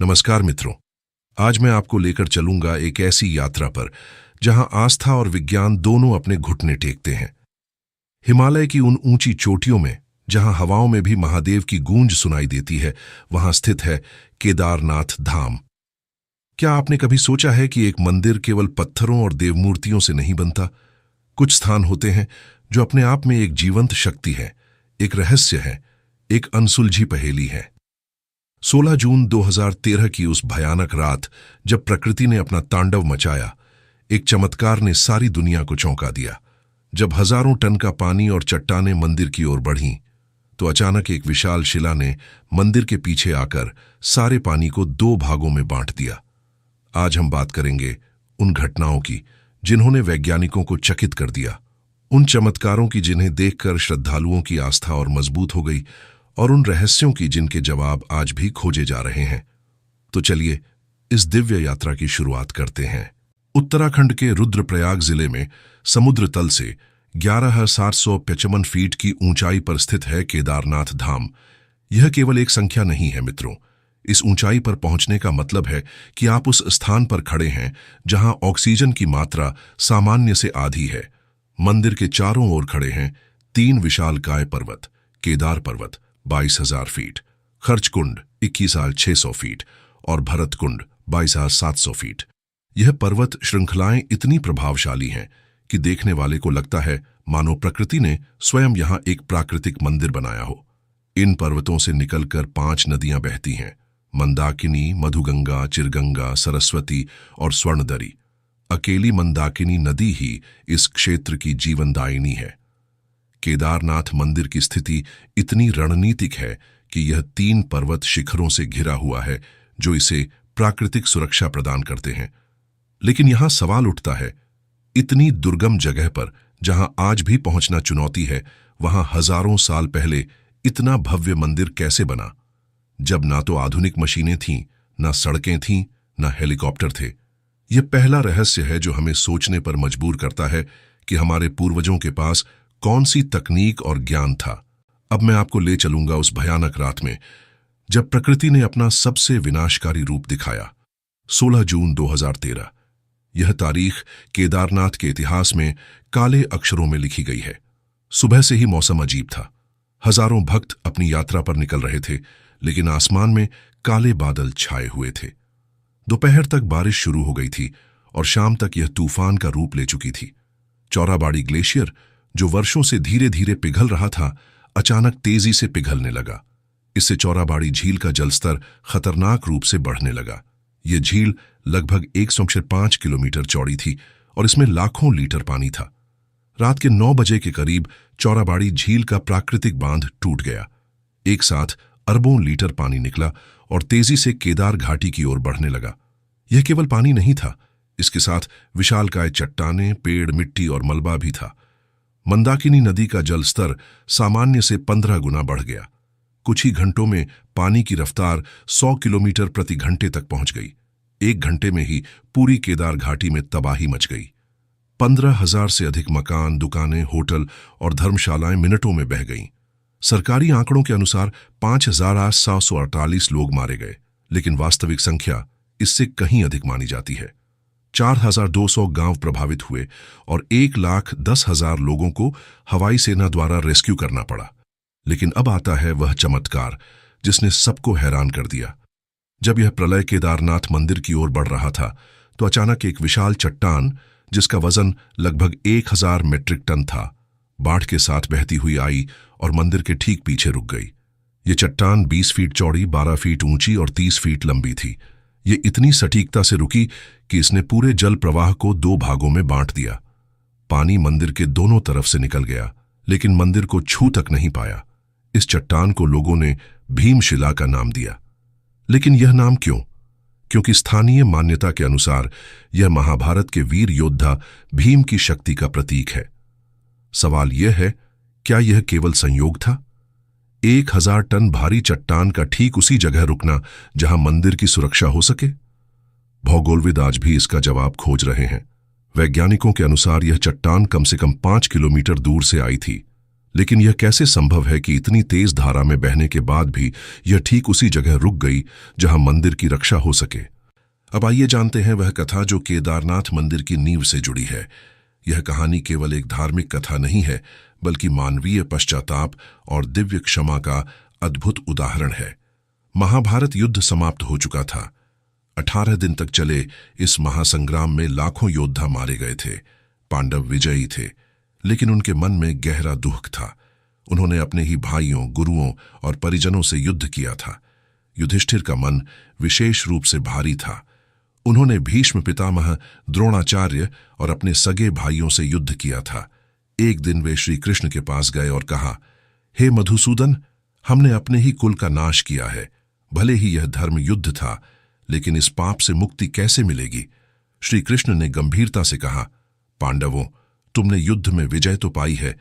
नमस्कार मित्रों। आज मैं आपको लेकर चलूंगा एक ऐसी यात्रा पर जहां आस्था और विज्ञान दोनों अपने घुटने टेकते हैं। हिमालय की उन ऊंची चोटियों में जहां हवाओं में भी महादेव की गूंज सुनाई देती है, वहां स्थित है केदारनाथ धाम। क्या आपने कभी सोचा है कि एक मंदिर केवल पत्थरों और देवमूर्तियों से नहीं बनता? कुछ स्थान होते हैं जो अपने आप में एक जीवंत शक्ति है, एक रहस्य है, एक अनसुलझी पहेली है। 16 जून 2013 की उस भयानक रात जब प्रकृति ने अपना तांडव मचाया, एक चमत्कार ने सारी दुनिया को चौंका दिया। जब हजारों टन का पानी और चट्टानें मंदिर की ओर बढ़ीं, तो अचानक एक विशाल शिला ने मंदिर के पीछे आकर सारे पानी को दो भागों में बांट दिया। आज हम बात करेंगे उन घटनाओं की जिन्होंने वैज्ञानिकों को चकित कर दिया, उन चमत्कारों की जिन्हें देखकर श्रद्धालुओं की आस्था और मजबूत हो गई, और उन रहस्यों की जिनके जवाब आज भी खोजे जा रहे हैं। तो चलिए इस दिव्य यात्रा की शुरुआत करते हैं। उत्तराखंड के रुद्रप्रयाग जिले में समुद्र तल से 11,755 फीट की ऊंचाई पर स्थित है केदारनाथ धाम। यह केवल एक संख्या नहीं है मित्रों। इस ऊंचाई पर पहुंचने का मतलब है कि आप उस स्थान पर खड़े हैं जहां ऑक्सीजन की मात्रा सामान्य से आधी है। मंदिर के चारों ओर खड़े हैं 3 विशालकाय पर्वत: केदार पर्वत 22,000 फीट, खर्चकुंड 21,600 फीट और भरतकुंड 22,700 फीट। यह पर्वत श्रृंखलाएं इतनी प्रभावशाली हैं कि देखने वाले को लगता है मानो प्रकृति ने स्वयं यहां एक प्राकृतिक मंदिर बनाया हो। इन पर्वतों से निकलकर 5 नदियां बहती हैं: मंदाकिनी, मधुगंगा, चिरगंगा, सरस्वती और स्वर्णदरी। अकेली मंदाकिनी नदी ही इस क्षेत्र की जीवनदायिनी है। केदारनाथ मंदिर की स्थिति इतनी रणनीतिक है कि यह 3 पर्वत शिखरों से घिरा हुआ है जो इसे प्राकृतिक सुरक्षा प्रदान करते हैं। लेकिन यहां सवाल उठता है, इतनी दुर्गम जगह पर जहां आज भी पहुंचना चुनौती है, वहां हजारों साल पहले इतना भव्य मंदिर कैसे बना, जब ना तो आधुनिक मशीनें थीं, ना सड़कें थीं, ना हेलीकॉप्टर थे? यह पहला रहस्य है जो हमें सोचने पर मजबूर करता है कि हमारे पूर्वजों के पास कौन सी तकनीक और ज्ञान था। अब मैं आपको ले चलूंगा उस भयानक रात में जब प्रकृति ने अपना सबसे विनाशकारी रूप दिखाया। 16 जून 2013। यह तारीख केदारनाथ के इतिहास में काले अक्षरों में लिखी गई है। सुबह से ही मौसम अजीब था। हजारों भक्त अपनी यात्रा पर निकल रहे थे, लेकिन आसमान में काले बादल छाए हुए थे। दोपहर तक बारिश शुरू हो गई थी और शाम तक यह तूफान का रूप ले चुकी थी। चौराबाड़ी ग्लेशियर, जो वर्षों से धीरे धीरे पिघल रहा था, अचानक तेजी से पिघलने लगा। इससे चौराबाड़ी झील का जलस्तर खतरनाक रूप से बढ़ने लगा। यह झील लगभग 105 किलोमीटर चौड़ी थी और इसमें लाखों लीटर पानी था। रात के 9 बजे के करीब चौराबाड़ी झील का प्राकृतिक बांध टूट गया। एक साथ अरबों लीटर पानी निकला और तेजी से केदार घाटी की ओर बढ़ने लगा। यह केवल पानी नहीं था, इसके साथ विशालकाय चट्टानें, पेड़, मिट्टी और मलबा भी था। मंदाकिनी नदी का जल स्तर सामान्य से 15 गुना बढ़ गया। कुछ ही घंटों में पानी की रफ्तार 100 किलोमीटर प्रति घंटे तक पहुंच गई। 1 घंटे में ही पूरी केदार घाटी में तबाही मच गई। 15,000 से अधिक मकान, दुकानें, होटल और धर्मशालाएं मिनटों में बह गईं। सरकारी आंकड़ों के अनुसार 5,748 लोग मारे गए, लेकिन वास्तविक संख्या इससे कहीं अधिक मानी जाती है। 4,200 गांव प्रभावित हुए और 1,10,000 लोगों को हवाई सेना द्वारा रेस्क्यू करना पड़ा। लेकिन अब आता है वह चमत्कार जिसने सबको हैरान कर दिया। जब यह प्रलय केदारनाथ मंदिर की ओर बढ़ रहा था, तो अचानक एक विशाल चट्टान, जिसका वजन लगभग 1,000 मीट्रिक टन था, बाढ़ के साथ बहती हुई आई और मंदिर के ठीक पीछे रुक गई। ये चट्टान 20 फीट चौड़ी, 12 फीट ऊंची और 30 फीट लंबी थी। ये इतनी सटीकता से रुकी कि इसने पूरे जल प्रवाह को 2 भागों में बांट दिया। पानी मंदिर के दोनों तरफ से निकल गया, लेकिन मंदिर को छू तक नहीं पाया। इस चट्टान को लोगों ने भीमशिला का नाम दिया। लेकिन यह नाम क्यों? क्योंकि स्थानीय मान्यता के अनुसार यह महाभारत के वीर योद्धा भीम की शक्ति का प्रतीक है। सवाल यह है, क्या यह केवल संयोग था? 1,000 टन भारी चट्टान का ठीक उसी जगह रुकना जहां मंदिर की सुरक्षा हो सके? भौगोलविद आज भी इसका जवाब खोज रहे हैं। वैज्ञानिकों के अनुसार यह चट्टान कम से कम 5 किलोमीटर दूर से आई थी, लेकिन यह कैसे संभव है कि इतनी तेज धारा में बहने के बाद भी यह ठीक उसी जगह रुक गई जहां मंदिर की रक्षा हो सके। अब आइए जानते हैं वह कथा जो केदारनाथ मंदिर की नींव से जुड़ी है। यह कहानी केवल एक धार्मिक कथा नहीं है, बल्कि मानवीय पश्चाताप और दिव्य क्षमा का अद्भुत उदाहरण है। महाभारत युद्ध समाप्त हो चुका था। 18 दिन तक चले इस महासंग्राम में लाखों योद्धा मारे गए थे। पांडव विजयी थे, लेकिन उनके मन में गहरा दुख था। उन्होंने अपने ही भाइयों, गुरुओं और परिजनों से युद्ध किया था। युधिष्ठिर का मन विशेष रूप से भारी था। उन्होंने भीष्म पितामह, द्रोणाचार्य और अपने सगे भाइयों से युद्ध किया था। एक दिन वे श्री कृष्ण के पास गए और कहा, हे मधुसूदन, हमने अपने ही कुल का नाश किया है। भले ही यह धर्म युद्ध था, लेकिन इस पाप से मुक्ति कैसे मिलेगी? श्री कृष्ण ने गंभीरता से कहा, पांडवों, तुमने युद्ध में विजय तो पाई है,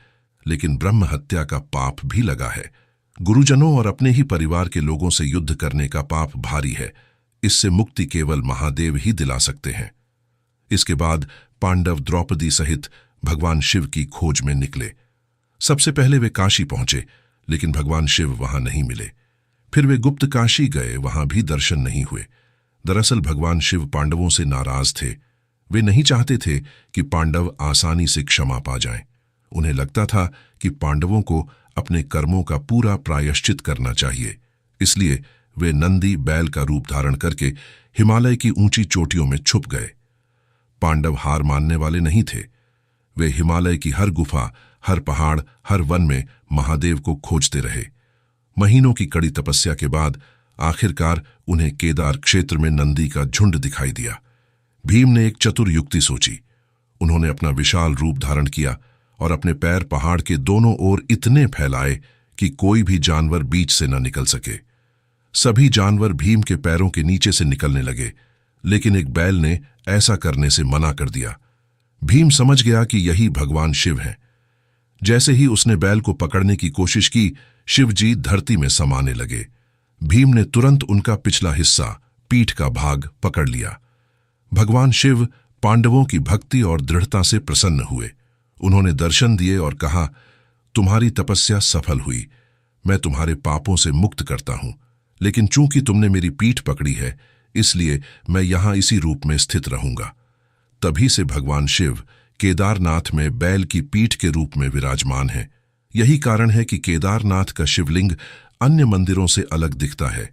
लेकिन ब्रह्म हत्या का पाप भी लगा है। गुरुजनों और अपने ही परिवार के लोगों से युद्ध करने का पाप भारी है। इससे मुक्ति केवल महादेव ही दिला सकते हैं। इसके बाद पांडव द्रौपदी सहित भगवान शिव की खोज में निकले। सबसे पहले वे काशी पहुंचे, लेकिन भगवान शिव वहां नहीं मिले। फिर वे गुप्त काशी गए, वहां भी दर्शन नहीं हुए। दरअसल भगवान शिव पांडवों से नाराज थे। वे नहीं चाहते थे कि पांडव आसानी से क्षमा पा जाएं। उन्हें लगता था कि पांडवों को अपने कर्मों का पूरा प्रायश्चित करना चाहिए। इसलिए वे नंदी बैल का रूप धारण करके हिमालय की ऊंची चोटियों में छुप गए। पांडव हार मानने वाले नहीं थे। वे हिमालय की हर गुफा, हर पहाड़, हर वन में महादेव को खोजते रहे। महीनों की कड़ी तपस्या के बाद आखिरकार उन्हें केदार क्षेत्र में नंदी का झुंड दिखाई दिया। भीम ने एक चतुर युक्ति सोची। उन्होंने अपना विशाल रूप धारण किया और अपने पैर पहाड़ के दोनों ओर इतने फैलाए कि कोई भी जानवर बीच से न निकल सके। सभी जानवर भीम के पैरों के नीचे से निकलने लगे, लेकिन एक बैल ने ऐसा करने से मना कर दिया। भीम समझ गया कि यही भगवान शिव हैं। जैसे ही उसने बैल को पकड़ने की कोशिश की, शिवजी धरती में समाने लगे। भीम ने तुरंत उनका पिछला हिस्सा, पीठ का भाग पकड़ लिया। भगवान शिव पांडवों की भक्ति और दृढ़ता से प्रसन्न हुए। उन्होंने दर्शन दिए और कहा, तुम्हारी तपस्या सफल हुई। मैं तुम्हारे पापों से मुक्त करता हूं, लेकिन चूंकि तुमने मेरी पीठ पकड़ी है, इसलिए मैं यहां इसी रूप में स्थित रहूंगा। तभी से भगवान शिव केदारनाथ में बैल की पीठ के रूप में विराजमान है। यही कारण है कि केदारनाथ का शिवलिंग अन्य मंदिरों से अलग दिखता है।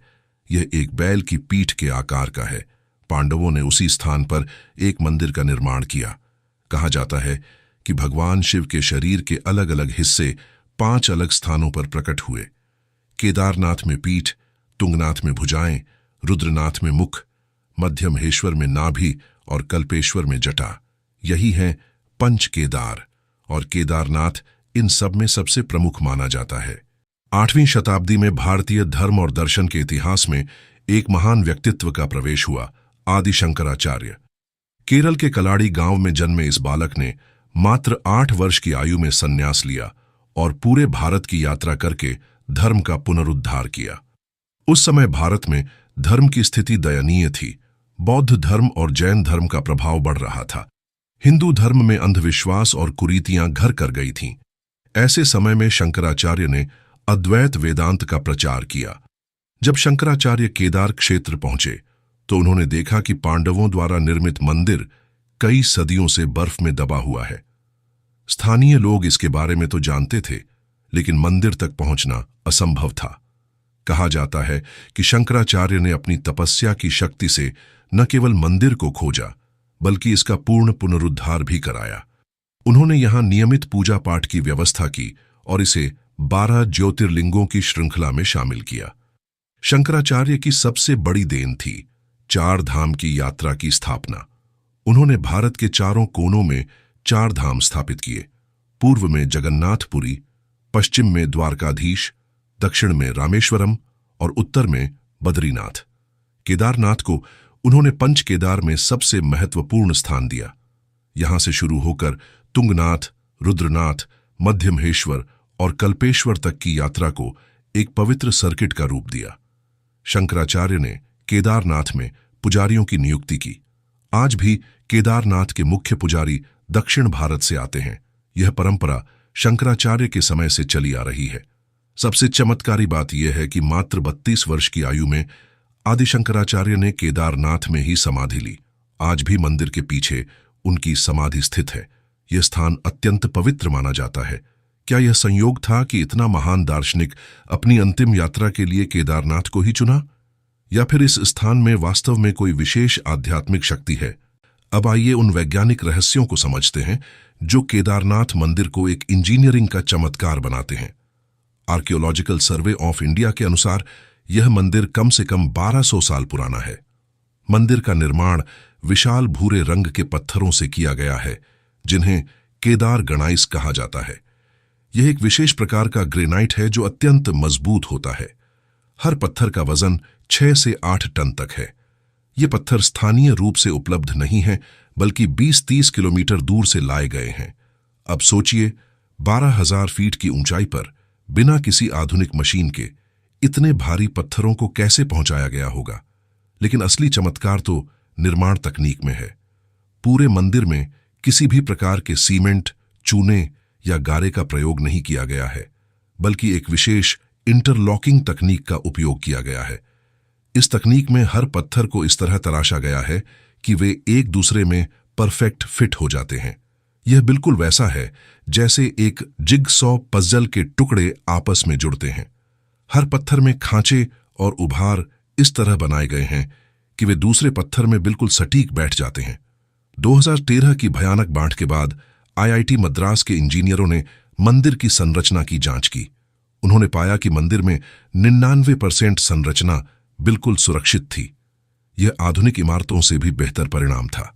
यह एक बैल की पीठ के आकार का है। पांडवों ने उसी स्थान पर एक मंदिर का निर्माण किया। कहा जाता है कि भगवान शिव के शरीर के अलग अलग हिस्से 5 अलग स्थानों पर प्रकट हुए। केदारनाथ में पीठ, तुंगनाथ में भुजाएं, रुद्रनाथ में मुख, मध्यमहेश्वर में नाभि और कल्पेश्वर में जटा। यही है पंच केदार, और केदारनाथ इन सब में सबसे प्रमुख माना जाता है। 8वीं शताब्दी में भारतीय धर्म और दर्शन के इतिहास में एक महान व्यक्तित्व का प्रवेश हुआ, आदि शंकराचार्य। केरल के कलाड़ी गांव में जन्मे इस बालक ने मात्र 8 वर्ष की आयु में संन्यास लिया और पूरे भारत की यात्रा करके धर्म का पुनरुद्धार किया। उस समय भारत में धर्म की स्थिति दयनीय थी। बौद्ध धर्म और जैन धर्म का प्रभाव बढ़ रहा था। हिंदू धर्म में अंधविश्वास और कुरीतियां घर कर गई थीं। ऐसे समय में शंकराचार्य ने अद्वैत वेदांत का प्रचार किया। जब शंकराचार्य केदार क्षेत्र पहुंचे तो उन्होंने देखा कि पांडवों द्वारा निर्मित मंदिर कई सदियों से बर्फ में दबा हुआ है। स्थानीय लोग इसके बारे में तो जानते थे, लेकिन मंदिर तक पहुंचना असंभव था। कहा जाता है कि शंकराचार्य ने अपनी तपस्या की शक्ति से न केवल मंदिर को खोजा, बल्कि इसका पूर्ण पुनरुद्धार भी कराया। उन्होंने यहां नियमित पूजा पाठ की व्यवस्था की और इसे 12 ज्योतिर्लिंगों की श्रृंखला में शामिल किया। शंकराचार्य की सबसे बड़ी देन थी 4 धाम की यात्रा की स्थापना। उन्होंने भारत के चारों कोनों में 4 धाम स्थापित किए। पूर्व में जगन्नाथपुरी, पश्चिम में द्वारकाधीश, दक्षिण में रामेश्वरम और उत्तर में बद्रीनाथ। केदारनाथ को उन्होंने पंच केदार में सबसे महत्वपूर्ण स्थान दिया। यहां से शुरू होकर तुंगनाथ, रुद्रनाथ, मध्यमहेश्वर और कल्पेश्वर तक की यात्रा को एक पवित्र सर्किट का रूप दिया। शंकराचार्य ने केदारनाथ में पुजारियों की नियुक्ति की। आज भी केदारनाथ के मुख्य पुजारी दक्षिण भारत से आते हैं। यह परंपरा शंकराचार्य के समय से चली आ रही है। सबसे चमत्कारी बात यह है कि मात्र 32 वर्ष की आयु में आदि शंकराचार्य ने केदारनाथ में ही समाधि ली। आज भी मंदिर के पीछे उनकी समाधि स्थित है। यह स्थान अत्यंत पवित्र माना जाता है। क्या यह संयोग था कि इतना महान दार्शनिक अपनी अंतिम यात्रा के लिए केदारनाथ को ही चुना, या फिर इस स्थान में वास्तव में कोई विशेष आध्यात्मिक शक्ति है? अब आइए उन वैज्ञानिक रहस्यों को समझते हैं जो केदारनाथ मंदिर को एक इंजीनियरिंग का चमत्कार बनाते हैं। आर्कियोलॉजिकल सर्वे ऑफ इंडिया के अनुसार यह मंदिर कम से कम 1200 साल पुराना है। मंदिर का निर्माण विशाल भूरे रंग के पत्थरों से किया गया है, जिन्हें केदार गणाइस कहा जाता है। यह एक विशेष प्रकार का ग्रेनाइट है जो अत्यंत मजबूत होता है। हर पत्थर का वजन 6 से 8 टन तक है। ये पत्थर स्थानीय रूप से उपलब्ध नहीं हैं, बल्कि 20-30 किलोमीटर दूर से लाए गए हैं। अब सोचिए, 12,000 फीट की ऊंचाई पर बिना किसी आधुनिक मशीन के इतने भारी पत्थरों को कैसे पहुंचाया गया होगा। लेकिन असली चमत्कार तो निर्माण तकनीक में है। पूरे मंदिर में किसी भी प्रकार के सीमेंट, चूने या गारे का प्रयोग नहीं किया गया है, बल्कि एक विशेष इंटरलॉकिंग तकनीक का उपयोग किया गया है। इस तकनीक में हर पत्थर को इस तरह तराशा गया है कि वे एक दूसरे में परफेक्ट फिट हो जाते हैं। यह बिल्कुल वैसा है जैसे एक जिगसॉ पजल के टुकड़े आपस में जुड़ते हैं। हर पत्थर में खांचे और उभार इस तरह बनाए गए हैं कि वे दूसरे पत्थर में बिल्कुल सटीक बैठ जाते हैं। 2013 की भयानक बाढ़ के बाद आईआईटी मद्रास के इंजीनियरों ने मंदिर की संरचना की जांच की। उन्होंने पाया कि मंदिर में 99% संरचना बिल्कुल सुरक्षित थी। यह आधुनिक इमारतों से भी बेहतर परिणाम था।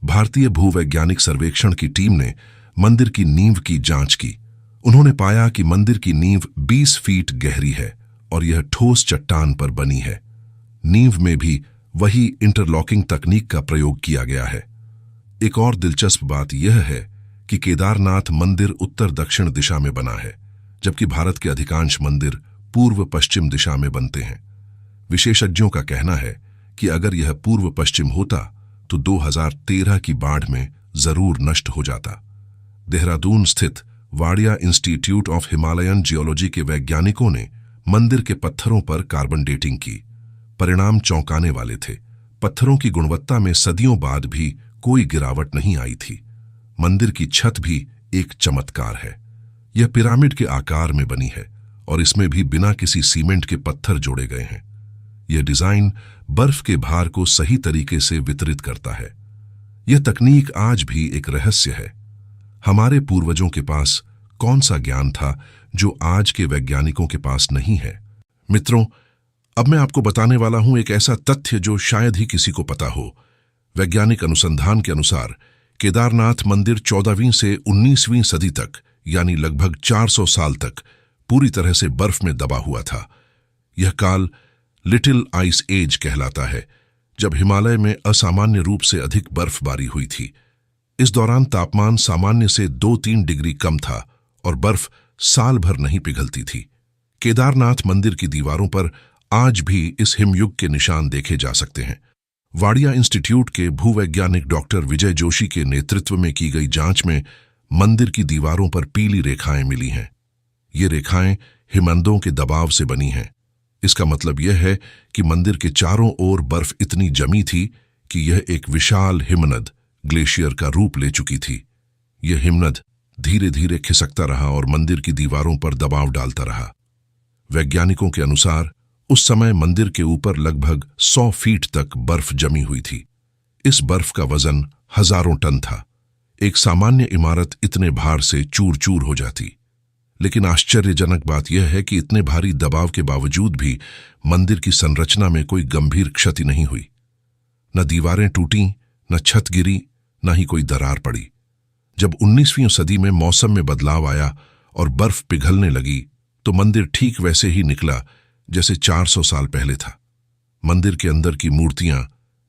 भारतीय भूवैज्ञानिक सर्वेक्षण की टीम ने मंदिर की नींव की जांच की। उन्होंने पाया कि मंदिर की नींव 20 फीट गहरी है और यह ठोस चट्टान पर बनी है। नींव में भी वही इंटरलॉकिंग तकनीक का प्रयोग किया गया है। एक और दिलचस्प बात यह है कि केदारनाथ मंदिर उत्तर दक्षिण दिशा में बना है, जबकि भारत के अधिकांश मंदिर पूर्व पश्चिम दिशा में बनते हैं। विशेषज्ञों का कहना है कि अगर यह पूर्व पश्चिम होता तो 2013 की बाढ़ में जरूर नष्ट हो जाता। देहरादून स्थित Wadia institute of Himalayan geology के वैज्ञानिकों ने मंदिर के पत्थरों पर कार्बन डेटिंग की। परिणाम चौंकाने वाले थे। पत्थरों की गुणवत्ता में सदियों बाद भी कोई गिरावट नहीं आई थी। मंदिर की छत भी एक चमत्कार है। यह पिरामिड के आकार में बनी है और इसमें भी बिना किसी सीमेंट के पत्थर जोड़े गए हैं। यह डिजाइन बर्फ के भार को सही तरीके से वितरित करता है। यह तकनीक आज भी एक रहस्य है। हमारे पूर्वजों के पास कौन सा ज्ञान था जो आज के वैज्ञानिकों के पास नहीं है? मित्रों, अब मैं आपको बताने वाला हूं एक ऐसा तथ्य जो शायद ही किसी को पता हो। वैज्ञानिक अनुसंधान के अनुसार केदारनाथ मंदिर 14वीं से 19वीं सदी तक, यानी लगभग 400 साल तक पूरी तरह से बर्फ में दबा हुआ था। यह काल लिटिल आइस एज कहलाता है, जब हिमालय में असामान्य रूप से अधिक बर्फबारी हुई थी। इस दौरान तापमान सामान्य से 2-3 डिग्री कम था और बर्फ साल भर नहीं पिघलती थी। केदारनाथ मंदिर की दीवारों पर आज भी इस हिमयुग के निशान देखे जा सकते हैं। वाडिया इंस्टीट्यूट के भूवैज्ञानिक डॉक्टर विजय जोशी के नेतृत्व में की गई जांच में मंदिर की दीवारों पर पीली रेखाएं मिली हैं। ये रेखाएं हिमनदों के दबाव से बनी हैं। इसका मतलब यह है कि मंदिर के चारों ओर बर्फ इतनी जमी थी कि यह एक विशाल हिमनद ग्लेशियर का रूप ले चुकी थी। यह हिमनद धीरे धीरे खिसकता रहा और मंदिर की दीवारों पर दबाव डालता रहा। वैज्ञानिकों के अनुसार उस समय मंदिर के ऊपर लगभग 100 फीट तक बर्फ जमी हुई थी। इस बर्फ का वजन हजारों टन था। एक सामान्य इमारत इतने भार से चूर चूर हो जाती। लेकिन आश्चर्यजनक बात यह है कि इतने भारी दबाव के बावजूद भी मंदिर की संरचना में कोई गंभीर क्षति नहीं हुई। न दीवारें टूटीं, न छत गिरी, न ही कोई दरार पड़ी। जब 19वीं सदी में मौसम में बदलाव आया और बर्फ पिघलने लगी तो मंदिर ठीक वैसे ही निकला जैसे 400 साल पहले था। मंदिर के अंदर की मूर्तियां,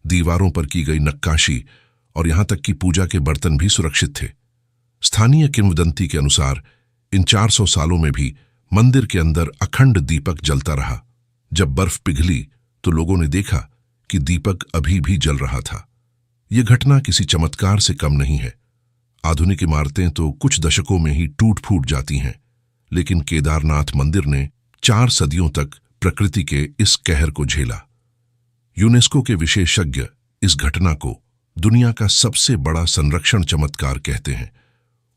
दीवारों पर की गई नक्काशी और यहां तक कि पूजा के बर्तन भी सुरक्षित थे। स्थानीय किंवदंती के अनुसार इन 400 सालों में भी मंदिर के अंदर अखंड दीपक जलता रहा। जब बर्फ पिघली तो लोगों ने देखा कि दीपक अभी भी जल रहा था। यह घटना किसी चमत्कार से कम नहीं है। आधुनिक इमारतें तो कुछ दशकों में ही टूट फूट जाती हैं, लेकिन केदारनाथ मंदिर ने 4 सदियों तक प्रकृति के इस कहर को झेला। यूनेस्को के विशेषज्ञ इस घटना को दुनिया का सबसे बड़ा संरक्षण चमत्कार कहते हैं।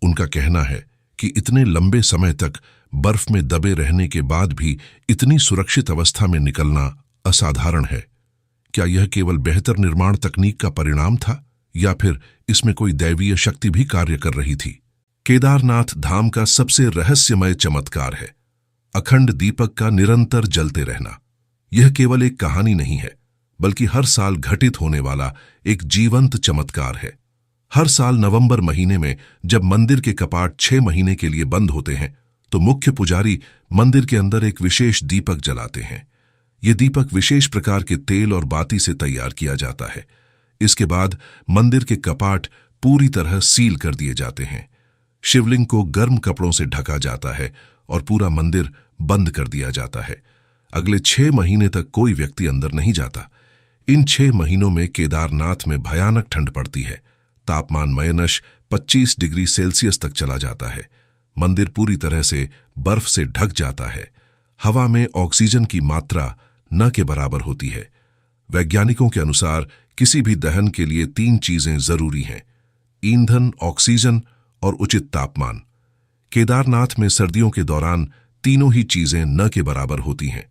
उनका कहना है कि इतने लंबे समय तक बर्फ में दबे रहने के बाद भी इतनी सुरक्षित अवस्था में निकलना असाधारण है। क्या यह केवल बेहतर निर्माण तकनीक का परिणाम था या फिर इसमें कोई दैवीय शक्ति भी कार्य कर रही थी? केदारनाथ धाम का सबसे रहस्यमय चमत्कार है अखंड दीपक का निरंतर जलते रहना। यह केवल एक कहानी नहीं है, बल्कि हर साल घटित होने वाला एक जीवंत चमत्कार है। हर साल नवंबर महीने में जब मंदिर के कपाट 6 महीने के लिए बंद होते हैं, तो मुख्य पुजारी मंदिर के अंदर एक विशेष दीपक जलाते हैं। यह दीपक विशेष प्रकार के तेल और बाती से तैयार किया जाता है। इसके बाद मंदिर के कपाट पूरी तरह सील कर दिए जाते हैं। शिवलिंग को गर्म कपड़ों से ढका जाता है और पूरा मंदिर बंद कर दिया जाता है। अगले 6 महीने तक कोई व्यक्ति अंदर नहीं जाता। इन 6 महीनों में केदारनाथ में भयानक ठंड पड़ती है। तापमान माइनस 25 डिग्री सेल्सियस तक चला जाता है। मंदिर पूरी तरह से बर्फ से ढक जाता है। हवा में ऑक्सीजन की मात्रा न के बराबर होती है। वैज्ञानिकों के अनुसार किसी भी दहन के लिए 3 चीजें जरूरी हैं: ईंधन, ऑक्सीजन और उचित तापमान। केदारनाथ में सर्दियों के दौरान तीनों ही चीजें न के बराबर होती हैं।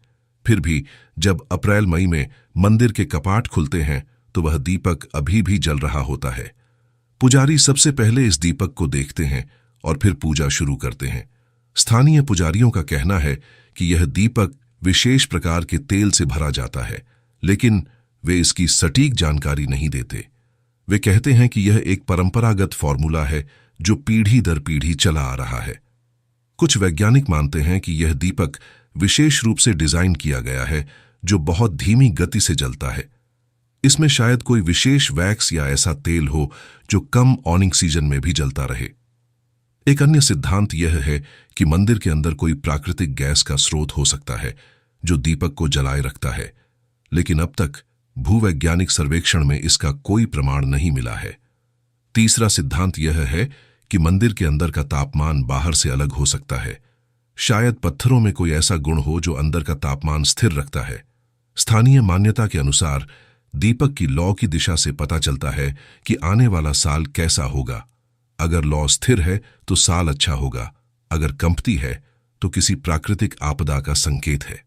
फिर भी जब अप्रैल मई में मंदिर के कपाट खुलते हैं तो वह दीपक अभी भी जल रहा होता है। पुजारी सबसे पहले इस दीपक को देखते हैं और फिर पूजा शुरू करते हैं। स्थानीय पुजारियों का कहना है कि यह दीपक विशेष प्रकार के तेल से भरा जाता है, लेकिन वे इसकी सटीक जानकारी नहीं देते। वे कहते हैं कि यह एक परंपरागत फॉर्मूला है जो पीढ़ी दर पीढ़ी चला आ रहा है। कुछ वैज्ञानिक मानते हैं कि यह दीपक विशेष रूप से डिजाइन किया गया है जो बहुत धीमी गति से जलता है। इसमें शायद कोई विशेष वैक्स या ऐसा तेल हो जो कम ऑनिंग सीजन में भी जलता रहे। एक अन्य सिद्धांत यह है कि मंदिर के अंदर कोई प्राकृतिक गैस का स्रोत हो सकता है जो दीपक को जलाए रखता है, लेकिन अब तक भूवैज्ञानिक सर्वेक्षण में इसका कोई प्रमाण नहीं मिला है। तीसरा सिद्धांत यह है कि मंदिर के अंदर का तापमान बाहर से अलग हो सकता है। शायद पत्थरों में कोई ऐसा गुण हो जो अंदर का तापमान स्थिर रखता है। स्थानीय मान्यता के अनुसार दीपक की लौ की दिशा से पता चलता है कि आने वाला साल कैसा होगा। अगर लौ स्थिर है तो साल अच्छा होगा, अगर कंपती है तो किसी प्राकृतिक आपदा का संकेत है।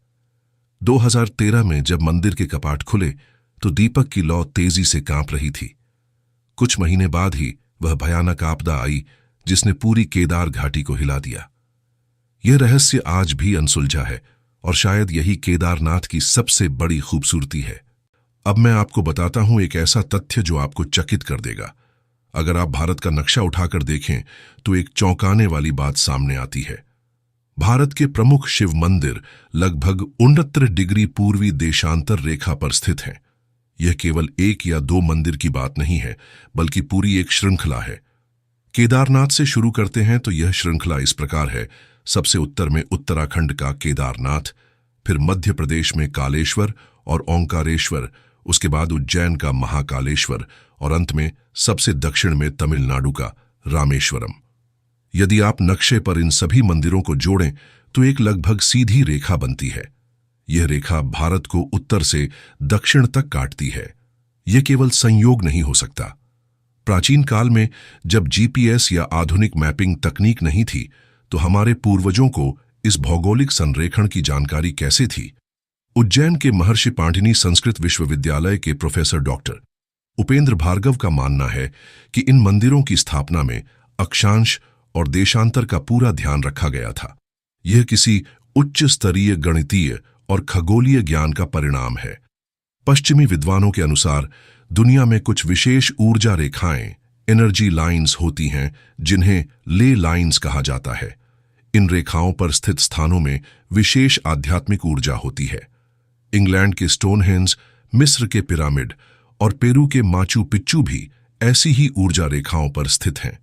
2013 में जब मंदिर के कपाट खुले तो दीपक की लौ तेजी से कांप रही थी। कुछ महीने बाद ही वह भयानक आपदा आई जिसने पूरी केदार घाटी को हिला दिया। यह रहस्य आज भी अनसुलझा है और शायद यही केदारनाथ की सबसे बड़ी खूबसूरती है। अब मैं आपको बताता हूं एक ऐसा तथ्य जो आपको चकित कर देगा। अगर आप भारत का नक्शा उठाकर देखें तो एक चौंकाने वाली बात सामने आती है। भारत के प्रमुख शिव मंदिर लगभग 69 डिग्री पूर्वी देशांतर रेखा पर स्थित हैं। यह केवल 1 या 2 मंदिर की बात नहीं है, बल्कि पूरी एक श्रृंखला है। केदारनाथ से शुरू करते हैं तो यह श्रृंखला इस प्रकार है: सबसे उत्तर में उत्तराखंड का केदारनाथ, फिर मध्य प्रदेश में कालेश्वर और ओंकारेश्वर, उसके बाद उज्जैन का महाकालेश्वर और अंत में सबसे दक्षिण में तमिलनाडु का रामेश्वरम। यदि आप नक्शे पर इन सभी मंदिरों को जोड़ें तो एक लगभग सीधी रेखा बनती है। यह रेखा भारत को उत्तर से दक्षिण तक काटती है। यह केवल संयोग नहीं हो सकता। प्राचीन काल में जब जीपीएस या आधुनिक मैपिंग तकनीक नहीं थी, तो हमारे पूर्वजों को इस भौगोलिक संरेखण की जानकारी कैसे थी? उज्जैन के महर्षि पाणिनि संस्कृत विश्वविद्यालय के प्रोफेसर डॉक्टर उपेंद्र भार्गव का मानना है कि इन मंदिरों की स्थापना में अक्षांश और देशांतर का पूरा ध्यान रखा गया था। यह किसी उच्च स्तरीय गणितीय और खगोलीय ज्ञान का परिणाम है। पश्चिमी विद्वानों के अनुसार दुनिया में कुछ विशेष ऊर्जा रेखाएं, एनर्जी लाइंस होती हैं, जिन्हें ले लाइंस कहा जाता है। इन रेखाओं पर स्थित स्थानों में विशेष आध्यात्मिक ऊर्जा होती है। इंग्लैंड के स्टोनहेंज, मिस्र के पिरामिड और पेरू के माचू पिच्चू भी ऐसी ही ऊर्जा रेखाओं पर स्थित हैं।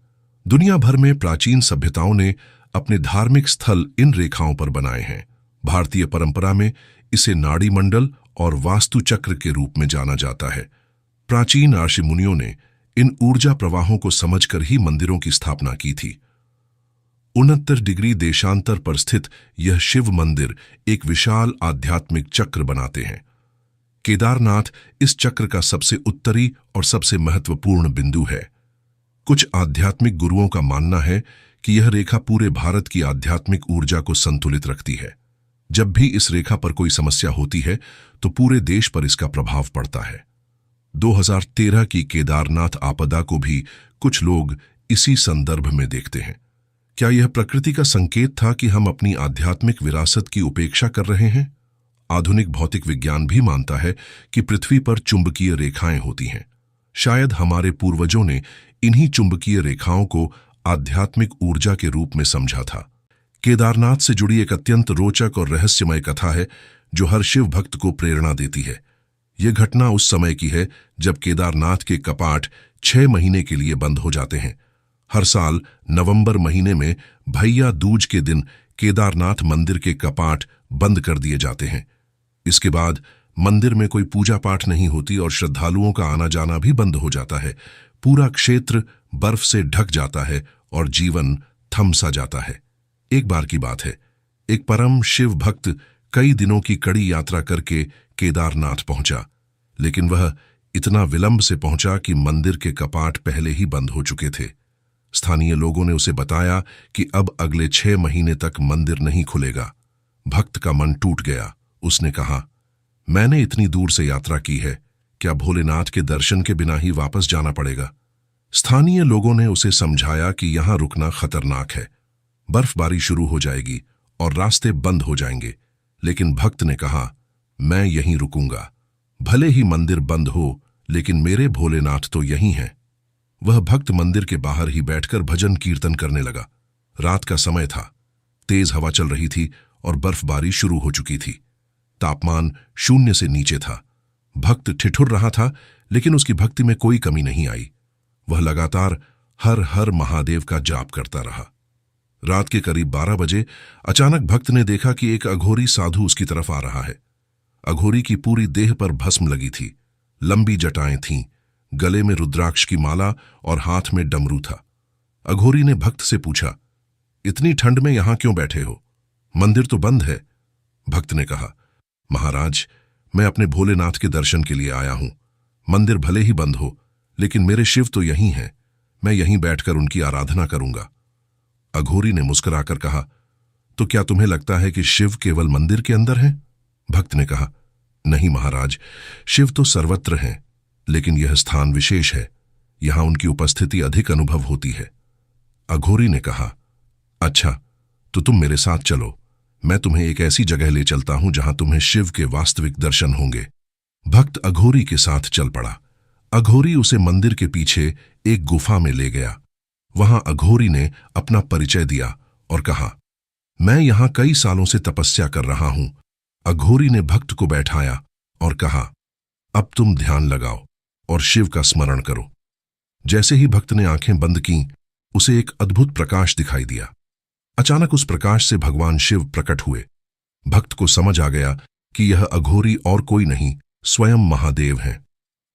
दुनिया भर में प्राचीन सभ्यताओं ने अपने धार्मिक स्थल इन रेखाओं पर बनाए हैं। भारतीय परंपरा में इसे नाड़ी मंडल और वास्तु चक्र के रूप में जाना जाता है। प्राचीन ऋषि मुनियों ने इन ऊर्जा प्रवाहों को समझकर ही मंदिरों की स्थापना की थी। 69 डिग्री देशांतर पर स्थित यह शिव मंदिर एक विशाल आध्यात्मिक चक्र बनाते हैं। केदारनाथ इस चक्र का सबसे उत्तरी और सबसे महत्वपूर्ण बिंदु है। कुछ आध्यात्मिक गुरुओं का मानना है कि यह रेखा पूरे भारत की आध्यात्मिक ऊर्जा को संतुलित रखती है। जब भी इस रेखा पर कोई समस्या होती है तो पूरे देश पर इसका प्रभाव पड़ता है। 2013 की केदारनाथ आपदा को भी कुछ लोग इसी संदर्भ में देखते हैं। क्या यह प्रकृति का संकेत था कि हम अपनी आध्यात्मिक विरासत की उपेक्षा कर रहे हैं? आधुनिक भौतिक विज्ञान भी मानता है कि पृथ्वी पर चुंबकीय रेखाएं होती हैं। शायद हमारे पूर्वजों ने इन्हीं चुंबकीय रेखाओं को आध्यात्मिक ऊर्जा के रूप में समझा था। केदारनाथ से जुड़ी एक अत्यंत रोचक और रहस्यमय कथा है जो हर शिव भक्त को प्रेरणा देती है। यह घटना उस समय की है जब केदारनाथ के कपाट 6 महीने के लिए बंद हो जाते हैं। हर साल नवंबर महीने में भैया दूज के दिन केदारनाथ मंदिर के कपाट बंद कर दिए जाते हैं। इसके बाद मंदिर में कोई पूजा पाठ नहीं होती और श्रद्धालुओं का आना जाना भी बंद हो जाता है। पूरा क्षेत्र बर्फ से ढक जाता है और जीवन थम सा जाता है। एक बार की बात है, एक परम शिव भक्त कई दिनों की कड़ी यात्रा करके केदारनाथ पहुंचा, लेकिन वह इतना विलंब से पहुंचा कि मंदिर के कपाट पहले ही बंद हो चुके थे। स्थानीय लोगों ने उसे बताया कि अब अगले 6 महीने तक मंदिर नहीं खुलेगा। भक्त का मन टूट गया। उसने कहा, मैंने इतनी दूर से यात्रा की है, क्या भोलेनाथ के दर्शन के बिना ही वापस जाना पड़ेगा? स्थानीय लोगों ने उसे समझाया कि यहां रुकना खतरनाक है, बर्फबारी शुरू हो जाएगी और रास्ते बंद हो जाएंगे। लेकिन भक्त ने कहा, मैं यहीं रुकूंगा, भले ही मंदिर बंद हो, लेकिन मेरे भोलेनाथ तो यहीं हैं। वह भक्त मंदिर के बाहर ही बैठकर भजन कीर्तन करने लगा। रात का समय था, तेज हवा चल रही थी और बर्फबारी शुरू हो चुकी थी। तापमान 0 से नीचे था। भक्त ठिठुर रहा था, लेकिन उसकी भक्ति में कोई कमी नहीं आई। वह लगातार हर हर महादेव का जाप करता रहा। रात के करीब 12 बजे अचानक भक्त ने देखा कि एक अघोरी साधु उसकी तरफ आ रहा है। अघोरी की पूरी देह पर भस्म लगी थी, लंबी जटाएं थीं, गले में रुद्राक्ष की माला और हाथ में डमरू था। अघोरी ने भक्त से पूछा, इतनी ठंड में यहां क्यों बैठे हो? मंदिर तो बंद है। भक्त ने कहा, महाराज, मैं अपने भोलेनाथ के दर्शन के लिए आया हूं। मंदिर भले ही बंद हो, लेकिन मेरे शिव तो यहीं हैं। मैं यहीं बैठकर उनकी आराधना करूंगा। अघोरी ने मुस्कुराकर कहा, तो क्या तुम्हें लगता है कि शिव केवल मंदिर के अंदर हैं? भक्त ने कहा, नहीं महाराज, शिव तो सर्वत्र हैं, लेकिन यह स्थान विशेष है। यहां उनकी उपस्थिति अधिक अनुभव होती है। अघोरी ने कहा, अच्छा, तो तुम मेरे साथ चलो। मैं तुम्हें एक ऐसी जगह ले चलता हूं जहां तुम्हें शिव के वास्तविक दर्शन होंगे। भक्त अघोरी के साथ चल पड़ा। अघोरी उसे मंदिर के पीछे एक गुफा में ले गया। वहां अघोरी ने अपना परिचय दिया और कहा, मैं यहां कई सालों से तपस्या कर रहा हूं। अघोरी ने भक्त को बैठाया और कहा, अब तुम ध्यान लगाओ और शिव का स्मरण करो। जैसे ही भक्त ने आंखें बंद कीं, उसे एक अद्भुत प्रकाश दिखाई दिया। अचानक उस प्रकाश से भगवान शिव प्रकट हुए। भक्त को समझ आ गया कि यह अघोरी और कोई नहीं, स्वयं महादेव हैं।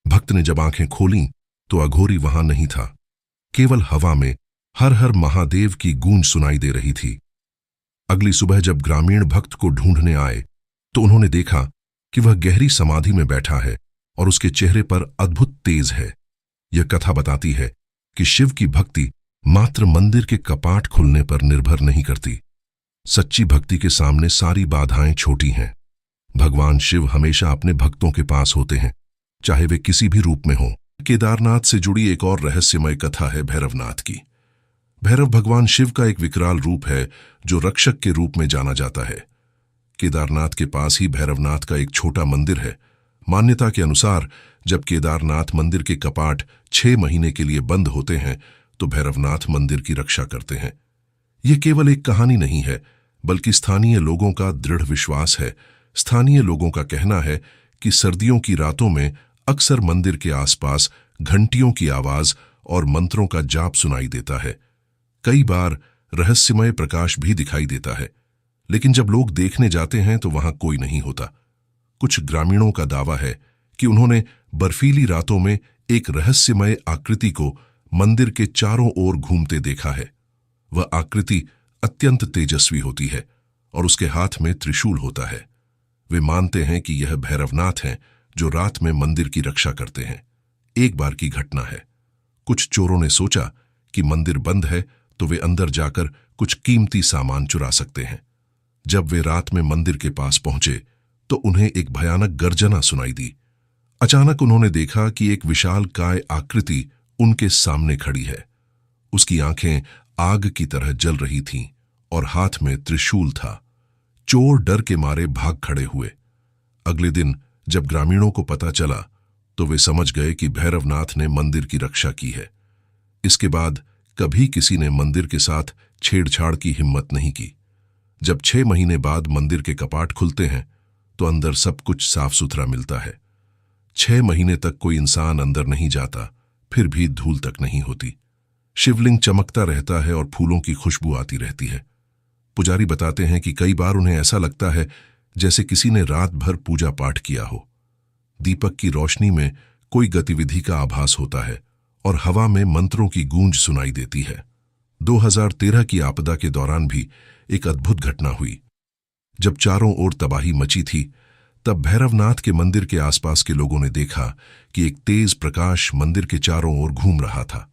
भक्त ने जब आंखें खोलीं तो अघोरी वहां नहीं था। केवल हवा में हर हर महादेव की गूंज सुनाई दे रही थी। अगली सुबह जब ग्रामीण भक्त को ढूंढने आए तो उन्होंने देखा कि वह गहरी समाधि में बैठा है और उसके चेहरे पर अद्भुत तेज है। यह कथा बताती है कि शिव की भक्ति मात्र मंदिर के कपाट खुलने पर निर्भर नहीं करती। सच्ची भक्ति के सामने सारी बाधाएं छोटी हैं। भगवान शिव हमेशा अपने भक्तों के पास होते हैं, चाहे वे किसी भी रूप में हों। केदारनाथ से जुड़ी एक और रहस्यमय कथा है भैरवनाथ की। भैरव भगवान शिव का एक विकराल रूप है जो रक्षक के रूप में जाना जाता है। केदारनाथ के पास ही भैरवनाथ का एक छोटा मंदिर है। मान्यता के अनुसार जब केदारनाथ मंदिर के कपाट 6 महीने के लिए बंद होते हैं तो भैरवनाथ मंदिर की रक्षा करते हैं। यह केवल एक कहानी नहीं है, बल्कि स्थानीय लोगों का दृढ़ विश्वास है। स्थानीय लोगों का कहना है कि सर्दियों की रातों में अक्सर मंदिर के आसपास घंटियों की आवाज और मंत्रों का जाप सुनाई देता है। कई बार रहस्यमय प्रकाश भी दिखाई देता है, लेकिन जब लोग देखने जाते हैं तो वहां कोई नहीं होता। कुछ ग्रामीणों का दावा है कि उन्होंने बर्फीली रातों में एक रहस्यमय आकृति को मंदिर के चारों ओर घूमते देखा है। वह आकृति अत्यंत तेजस्वी होती है और उसके हाथ में त्रिशूल होता है। वे मानते हैं कि यह भैरवनाथ हैं जो रात में मंदिर की रक्षा करते हैं। एक बार की घटना है। कुछ चोरों ने सोचा कि मंदिर बंद है तो वे अंदर जाकर कुछ कीमती सामान चुरा सकते हैं। जब वे रात में मंदिर के पास पहुंचे तो उन्हें एक भयानक गर्जना सुनाई दी। अचानक उन्होंने देखा कि एक विशाल काय आकृति उनके सामने खड़ी है। उसकी आंखें आग की तरह जल रही थीं और हाथ में त्रिशूल था। चोर डर के मारे भाग खड़े हुए। अगले दिन जब ग्रामीणों को पता चला तो वे समझ गए कि भैरवनाथ ने मंदिर की रक्षा की है। इसके बाद कभी किसी ने मंदिर के साथ छेड़छाड़ की हिम्मत नहीं की। जब 6 महीने बाद मंदिर के कपाट खुलते हैं तो अंदर सब कुछ साफ सुथरा मिलता है। 6 महीने तक कोई इंसान अंदर नहीं जाता, फिर भी धूल तक नहीं होती। शिवलिंग चमकता रहता है और फूलों की खुशबू आती रहती है। पुजारी बताते हैं कि कई बार उन्हें ऐसा लगता है जैसे किसी ने रात भर पूजा पाठ किया हो। दीपक की रोशनी में कोई गतिविधि का आभास होता है और हवा में मंत्रों की गूंज सुनाई देती है। 2013 की आपदा के दौरान भी एक अद्भुत घटना हुई। जब चारों ओर तबाही मची थी तब भैरवनाथ के मंदिर के आसपास के लोगों ने देखा कि एक तेज प्रकाश मंदिर के चारों ओर घूम रहा था।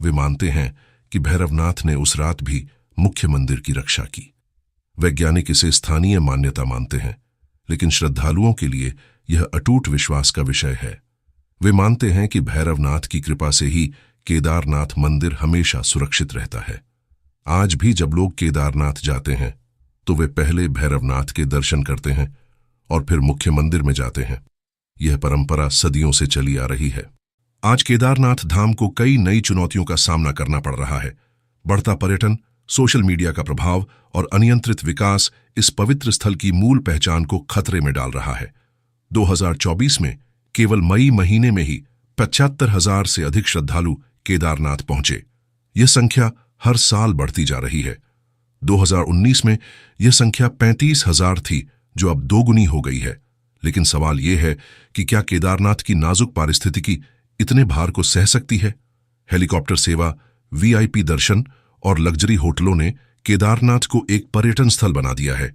वे मानते हैं कि भैरवनाथ ने उस रात भी मुख्य मंदिर की रक्षा की। वैज्ञानिक इसे स्थानीय मान्यता मानते हैं, लेकिन श्रद्धालुओं के लिए यह अटूट विश्वास का विषय है। वे मानते हैं कि भैरवनाथ की कृपा से ही केदारनाथ मंदिर हमेशा सुरक्षित रहता है। आज भी जब लोग केदारनाथ जाते हैं तो वे पहले भैरवनाथ के दर्शन करते हैं और फिर मुख्य मंदिर में जाते हैं। यह परंपरा सदियों से चली आ रही है। आज केदारनाथ धाम को कई नई चुनौतियों का सामना करना पड़ रहा है। बढ़ता पर्यटन, सोशल मीडिया का प्रभाव और अनियंत्रित विकास इस पवित्र स्थल की मूल पहचान को खतरे में डाल रहा है। 2024 में केवल मई महीने में ही 75,000 से अधिक श्रद्धालु केदारनाथ पहुंचे। यह संख्या हर साल बढ़ती जा रही है। 2019 में यह संख्या 35,000 थी, जो अब दोगुनी हो गई है। लेकिन सवाल यह है कि क्या केदारनाथ की नाजुक पारिस्थितिकी इतने भार को सह सकती है? हेलीकॉप्टर सेवा, वीआईपी दर्शन और लग्जरी होटलों ने केदारनाथ को एक पर्यटन स्थल बना दिया है।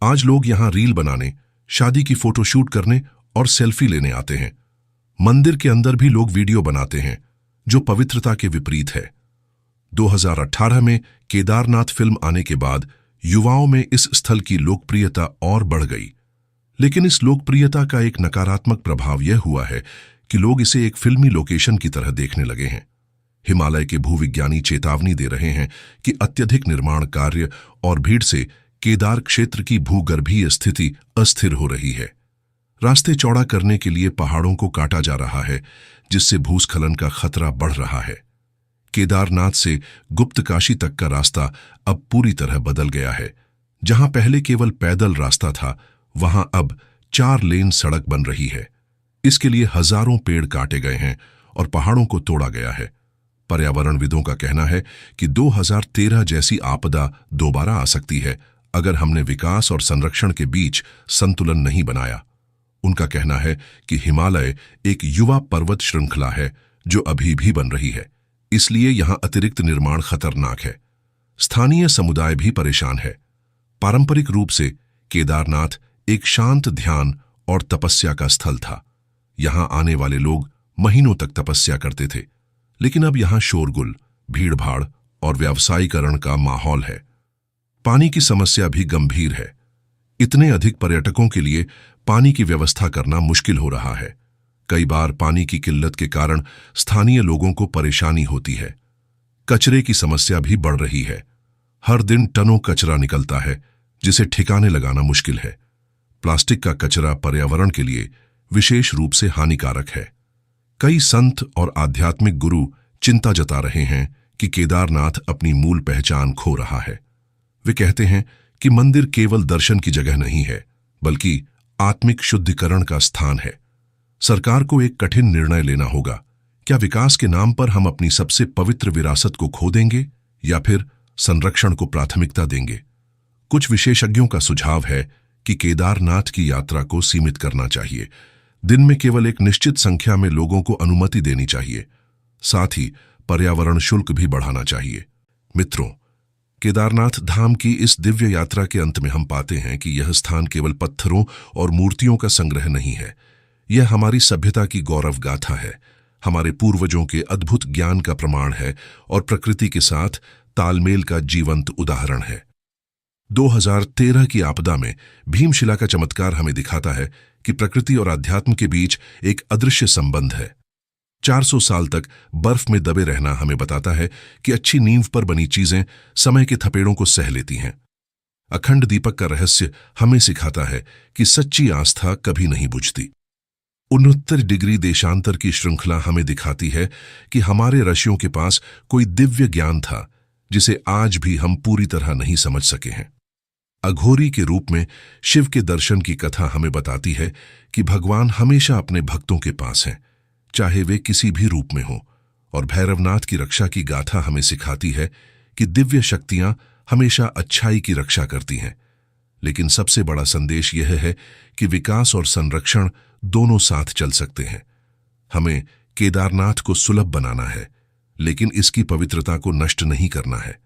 आज लोग यहां रील बनाने, शादी की फोटोशूट करने और सेल्फी लेने आते हैं। मंदिर के अंदर भी लोग वीडियो बनाते हैं, जो पवित्रता के विपरीत है। 2018 में केदारनाथ फिल्म आने के बाद युवाओं में इस स्थल की लोकप्रियता और बढ़ गई। लेकिन इस लोकप्रियता का एक नकारात्मक प्रभाव यह हुआ है कि लोग इसे एक फिल्मी लोकेशन की तरह देखने लगे हैं। हिमालय के भूविज्ञानी चेतावनी दे रहे हैं कि अत्यधिक निर्माण कार्य और भीड़ से केदार क्षेत्र की भूगर्भीय स्थिति अस्थिर हो रही है। रास्ते चौड़ा करने के लिए पहाड़ों को काटा जा रहा है, जिससे भूस्खलन का खतरा बढ़ रहा है। केदारनाथ से गुप्त काशी तक का रास्ता अब पूरी तरह बदल गया है। जहां पहले केवल पैदल रास्ता था, वहां अब 4 लेन सड़क बन रही है। इसके लिए हजारों पेड़ काटे गए हैं और पहाड़ों को तोड़ा गया है। पर्यावरणविदों का कहना है कि 2013 जैसी आपदा दोबारा आ सकती है अगर हमने विकास और संरक्षण के बीच संतुलन नहीं बनाया। उनका कहना है कि हिमालय एक युवा पर्वत श्रृंखला है जो अभी भी बन रही है, इसलिए यहां अतिरिक्त निर्माण खतरनाक है। स्थानीय समुदाय भी परेशान है। पारंपरिक रूप से केदारनाथ एक शांत ध्यान और तपस्या का स्थल था। यहां आने वाले लोग महीनों तक तपस्या करते थे, लेकिन अब यहां शोरगुल, भीड़भाड़ और व्यावसायीकरण का माहौल है। पानी की समस्या भी गंभीर है। इतने अधिक पर्यटकों के लिए पानी की व्यवस्था करना मुश्किल हो रहा है। कई बार पानी की किल्लत के कारण स्थानीय लोगों को परेशानी होती है। कचरे की समस्या भी बढ़ रही है। हर दिन टनों कचरा निकलता है, जिसे ठिकाने लगाना मुश्किल है। प्लास्टिक का कचरा पर्यावरण के लिए विशेष रूप से हानिकारक है। कई संत और आध्यात्मिक गुरु चिंता जता रहे हैं कि केदारनाथ अपनी मूल पहचान खो रहा है। वे कहते हैं कि मंदिर केवल दर्शन की जगह नहीं है, बल्कि आत्मिक शुद्धिकरण का स्थान है। सरकार को एक कठिन निर्णय लेना होगा। क्या विकास के नाम पर हम अपनी सबसे पवित्र विरासत को खो देंगे या फिर संरक्षण को प्राथमिकता देंगे? कुछ विशेषज्ञों का सुझाव है कि केदारनाथ की यात्रा को सीमित करना चाहिए। दिन में केवल एक निश्चित संख्या में लोगों को अनुमति देनी चाहिए। साथ ही पर्यावरण शुल्क भी बढ़ाना चाहिए। मित्रों, केदारनाथ धाम की इस दिव्य यात्रा के अंत में हम पाते हैं कि यह स्थान केवल पत्थरों और मूर्तियों का संग्रह नहीं है। यह हमारी सभ्यता की गौरव गाथा है, हमारे पूर्वजों के अद्भुत ज्ञान का प्रमाण है और प्रकृति के साथ तालमेल का जीवंत उदाहरण है। 2013 की आपदा में भीमशिला का चमत्कार हमें दिखाता है कि प्रकृति और अध्यात्म के बीच एक अदृश्य संबंध है। 400 साल तक बर्फ में दबे रहना हमें बताता है कि अच्छी नींव पर बनी चीजें समय के थपेड़ों को सह लेती हैं। अखंड दीपक का रहस्य हमें सिखाता है कि सच्ची आस्था कभी नहीं बुझती। 69 डिग्री देशांतर की श्रृंखला हमें दिखाती है कि हमारे ऋषियों के पास कोई दिव्य ज्ञान था जिसे आज भी हम पूरी तरह नहीं समझ सके हैं। अघोरी के रूप में शिव के दर्शन की कथा हमें बताती है कि भगवान हमेशा अपने भक्तों के पास हैं, चाहे वे किसी भी रूप में हों। और भैरवनाथ की रक्षा की गाथा हमें सिखाती है कि दिव्य शक्तियां हमेशा अच्छाई की रक्षा करती हैं। लेकिन सबसे बड़ा संदेश यह है कि विकास और संरक्षण दोनों साथ चल सकते हैं। हमें केदारनाथ को सुलभ बनाना है, लेकिन इसकी पवित्रता को नष्ट नहीं करना है।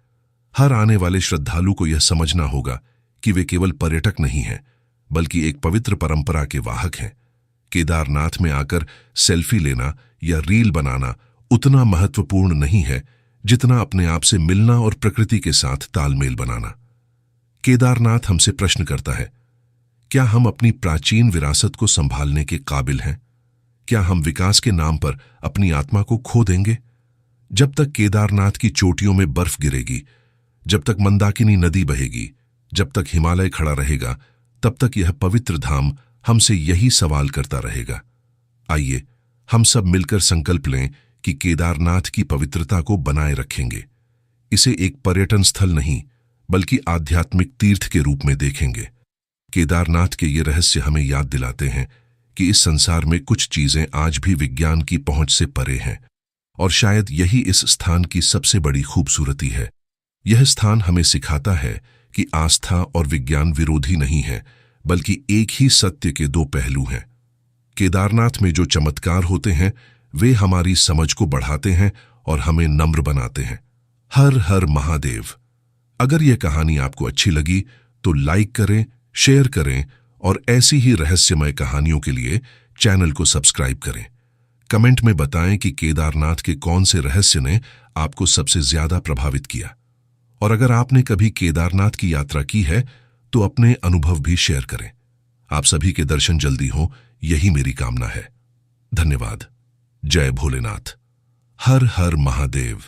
हर आने वाले श्रद्धालु को यह समझना होगा कि वे केवल पर्यटक नहीं हैं, बल्कि एक पवित्र परंपरा के वाहक हैं। केदारनाथ में आकर सेल्फी लेना या रील बनाना उतना महत्वपूर्ण नहीं है जितना अपने आप से मिलना और प्रकृति के साथ तालमेल बनाना। केदारनाथ हमसे प्रश्न करता है, क्या हम अपनी प्राचीन विरासत को संभालने के काबिल हैं? क्या हम विकास के नाम पर अपनी आत्मा को खो देंगे? जब तक केदारनाथ की चोटियों में बर्फ गिरेगी, जब तक मंदाकिनी नदी बहेगी, जब तक हिमालय खड़ा रहेगा, तब तक यह पवित्र धाम हमसे यही सवाल करता रहेगा। आइए हम सब मिलकर संकल्प लें कि केदारनाथ की पवित्रता को बनाए रखेंगे। इसे एक पर्यटन स्थल नहीं, बल्कि आध्यात्मिक तीर्थ के रूप में देखेंगे। केदारनाथ के ये रहस्य हमें याद दिलाते हैं कि इस संसार में कुछ चीजें आज भी विज्ञान की पहुंच से परे हैं, और शायद यही इस स्थान की सबसे बड़ी खूबसूरती है। यह स्थान हमें सिखाता है कि आस्था और विज्ञान विरोधी नहीं है, बल्कि एक ही सत्य के दो पहलू हैं। केदारनाथ में जो चमत्कार होते हैं वे हमारी समझ को बढ़ाते हैं और हमें नम्र बनाते हैं। हर हर महादेव। अगर यह कहानी आपको अच्छी लगी तो लाइक करें, शेयर करें और ऐसी ही रहस्यमय कहानियों के लिए चैनल को सब्सक्राइब करें। कमेंट में बताएं कि केदारनाथ के कौन से रहस्य ने आपको सबसे ज्यादा प्रभावित किया। और अगर आपने कभी केदारनाथ की यात्रा की है तो अपने अनुभव भी शेयर करें। आप सभी के दर्शन जल्दी हों, यही मेरी कामना है। धन्यवाद। जय भोलेनाथ। हर हर महादेव।